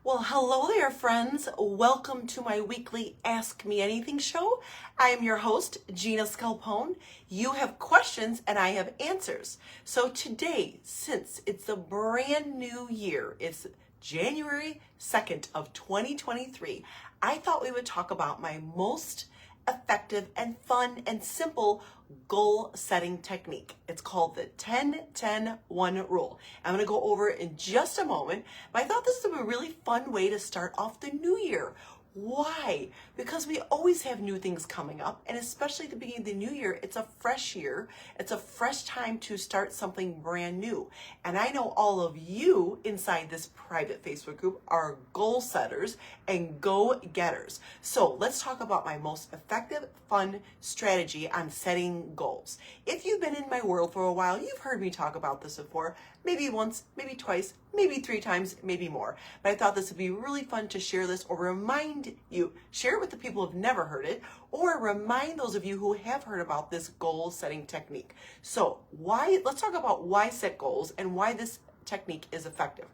Well, hello there, friends. Welcome to my weekly Ask Me Anything show. I am your host, Gina Scalpone. You have questions and I have answers. So today, since it's a brand new year, it's January 2nd of 2023, I thought we would talk about my most effective and fun and simple goal setting technique. It's called the 10-10-1 rule. I'm going to go over it in just a moment, but I thought this would be a really fun way to start off the new year. Why? Because we always have new things coming up, and especially at the beginning of the new year, it's a fresh year. It's a fresh time to start something brand new. And I know all of you inside this private Facebook group are goal setters and go-getters. So let's talk about my most effective, fun strategy on setting goals. If you've been in my world for a while, you've heard me talk about this before, maybe once, maybe twice, maybe 3 times, maybe more. But I thought this would be really fun to share this or remind you, share it with the people who have never heard it, or remind those of you who have heard about this goal setting technique. So let's talk about why set goals and why this technique is effective.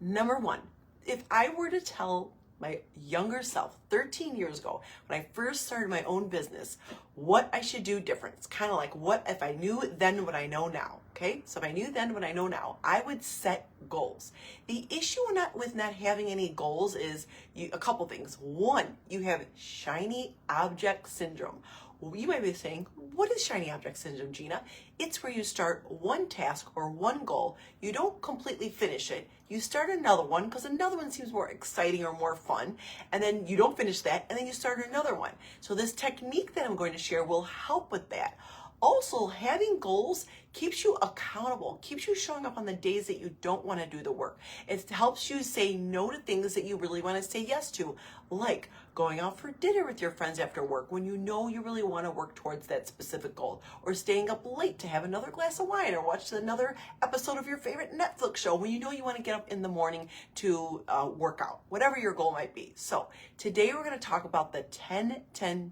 Number one, if I were to tell my younger self 13 years ago, when I first started my own business, what I should do different. It's kind of like what if I knew then what I know now, okay? So if I knew then what I know now, I would set goals. The issue with not having any goals is a couple things. One, you have shiny object syndrome. Well, you might be saying, what is shiny object syndrome, Gina? It's where you start one task or one goal, you don't completely finish it, you start another one because another one seems more exciting or more fun, and then you don't finish that, and then you start another one. So this technique that I'm going to share will help with that. Also, having goals keeps you accountable, keeps you showing up on the days that you don't want to do the work. It helps you say no to things that you really want to say yes to, like going out for dinner with your friends after work when you know you really want to work towards that specific goal, or staying up late to have another glass of wine or watch another episode of your favorite Netflix show when you know you want to get up in the morning to work out, whatever your goal might be. So today we're going to talk about the 10-10-1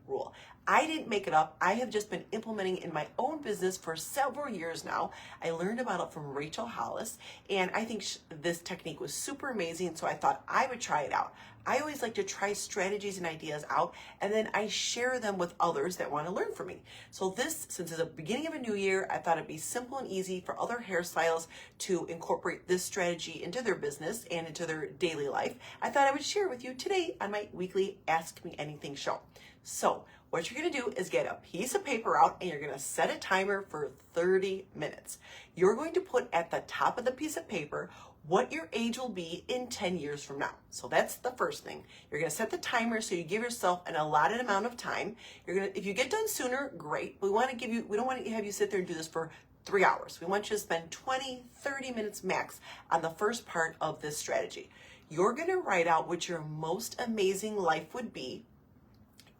rule. I didn't make it up. I have just been implementing it in my own business for several years now. I learned about it from Rachel Hollis, and I think this technique was super amazing, so I thought I would try it out. I always like to try strategies and ideas out, and then I share them with others that want to learn from me. So this, since it's the beginning of a new year, I thought it'd be simple and easy for other hairstylists to incorporate this strategy into their business and into their daily life. I thought I would share with you today on my weekly Ask Me Anything show. So what you're going to do is get a piece of paper out and you're going to set a timer for 30 minutes. You're going to put at the top of the piece of paper what your age will be in 10 years from now. So that's the first thing. You're going to set the timer so you give yourself an allotted amount of time. If you get done sooner, great. We don't want to have you sit there and do this for 3 hours. We want you to spend 20, 30 minutes max on the first part of this strategy. You're going to write out what your most amazing life would be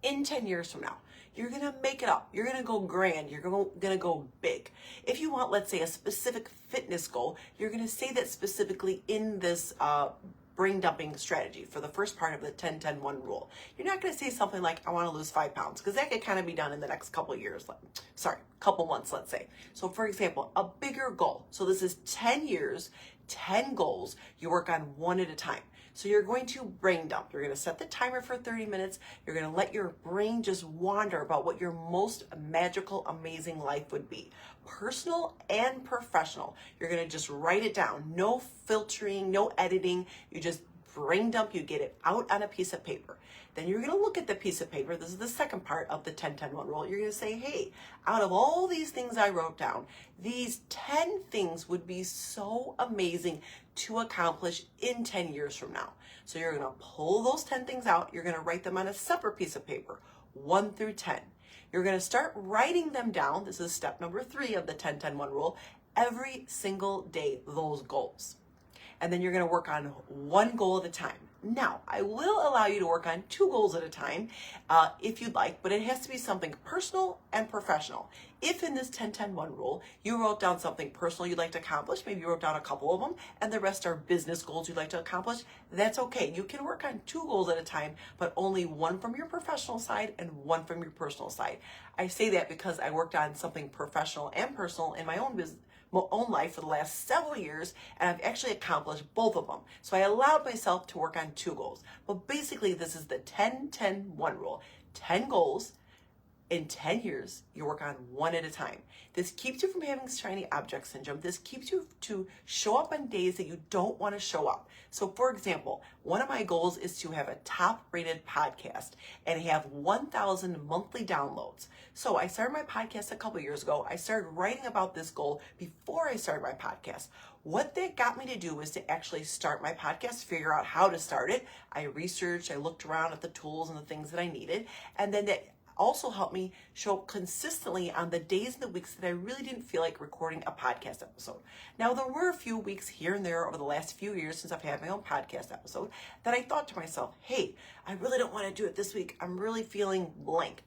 in 10 years from now. You're going to make it up. You're going to go grand. You're going to go big. If you want, let's say, a specific fitness goal, you're going to say that specifically in this brain dumping strategy for the first part of the 10-10-1 rule. You're not going to say something like, I want to lose 5 pounds, because that could kind of be done in the next couple of years. Couple months, let's say. So for example, a bigger goal. So this is 10 years, 10 goals. You work on one at a time. So you're going to brain dump. You're going to set the timer for 30 minutes. You're going to let your brain just wander about what your most magical, amazing life would be. Personal and professional. You're going to just write it down. No filtering, no editing. You just brain dump. You get it out on a piece of paper. Then you're going to look at the piece of paper. This is the second part of the 10-10-1 rule. You're going to say, hey, out of all these things I wrote down, these 10 things would be so amazing to accomplish in 10 years from now. So you're going to pull those 10 things out. You're going to write them on a separate piece of paper, 1 through 10. You're going to start writing them down. This is step number 3 of the 10-10-1 rule. Every single day, those goals. And then you're going to work on one goal at a time. Now, I will allow you to work on 2 goals at a time if you'd like, but it has to be something personal and professional. If in this 10-10-1 rule, you wrote down something personal you'd like to accomplish, maybe you wrote down a couple of them, and the rest are business goals you'd like to accomplish, that's okay. You can work on 2 goals at a time, but only one from your professional side and one from your personal side. I say that because I worked on something professional and personal in my own business own life for the last several years, and I've actually accomplished both of them. So I allowed myself to work on 2 goals. But basically, this is the 10-10-1 rule. 10 goals. In 10 years, you work on 1 at a time. This keeps you from having shiny object syndrome. This keeps you to show up on days that you don't want to show up. So for example, one of my goals is to have a top rated podcast and have 1,000 monthly downloads. So I started my podcast a couple years ago. I started writing about this goal before I started my podcast. What that got me to do was to actually start my podcast, figure out how to start it. I researched, I looked around at the tools and the things that I needed. And then that also helped me show up consistently on the days and the weeks that I really didn't feel like recording a podcast episode. Now, there were a few weeks here and there over the last few years since I've had my own podcast episode that I thought to myself, hey, I really don't want to do it this week. I'm really feeling blank.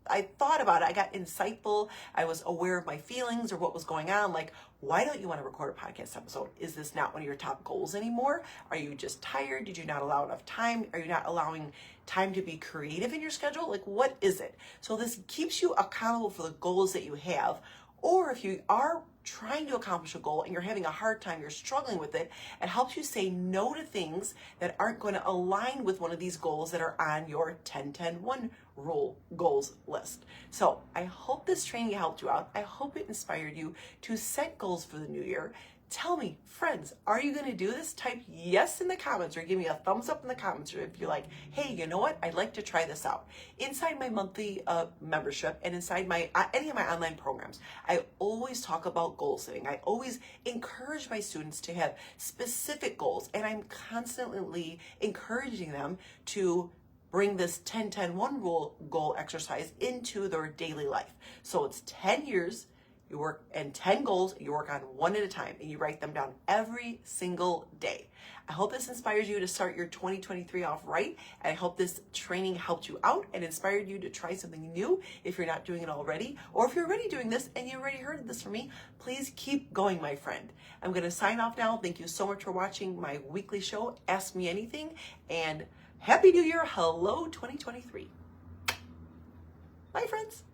I thought about it. I got insightful. I was aware of my feelings or what was going on. Like, why don't you want to record a podcast episode? Is this not one of your top goals anymore? Are you just tired? Did you not allow enough time? Are you not allowing time to be creative in your schedule? Like, what is it? So this keeps you accountable for the goals that you have. Or if you are trying to accomplish a goal and you're having a hard time, you're struggling with it, it helps you say no to things that aren't going to align with one of these goals that are on your 10-10-1 rule goals list. So I hope this training helped you out. I hope it inspired you to set goals for the new year. Tell me, friends, are you going to do this? Type yes in the comments or give me a thumbs up in the comments if you're like, hey, you know what? I'd like to try this out. Inside my monthly membership and inside my any of my online programs, I always talk about goal setting. I always encourage my students to have specific goals, and I'm constantly encouraging them to bring this 10-10-1 rule goal exercise into their daily life. So it's 10 years. You work and 10 goals, you work on 1 at a time, and you write them down every single day. I hope this inspires you to start your 2023 off right. And I hope this training helped you out and inspired you to try something new if you're not doing it already. Or if you're already doing this and you already heard this from me, please keep going, my friend. I'm going to sign off now. Thank you so much for watching my weekly show, Ask Me Anything. And Happy New Year. Hello, 2023. Bye, friends.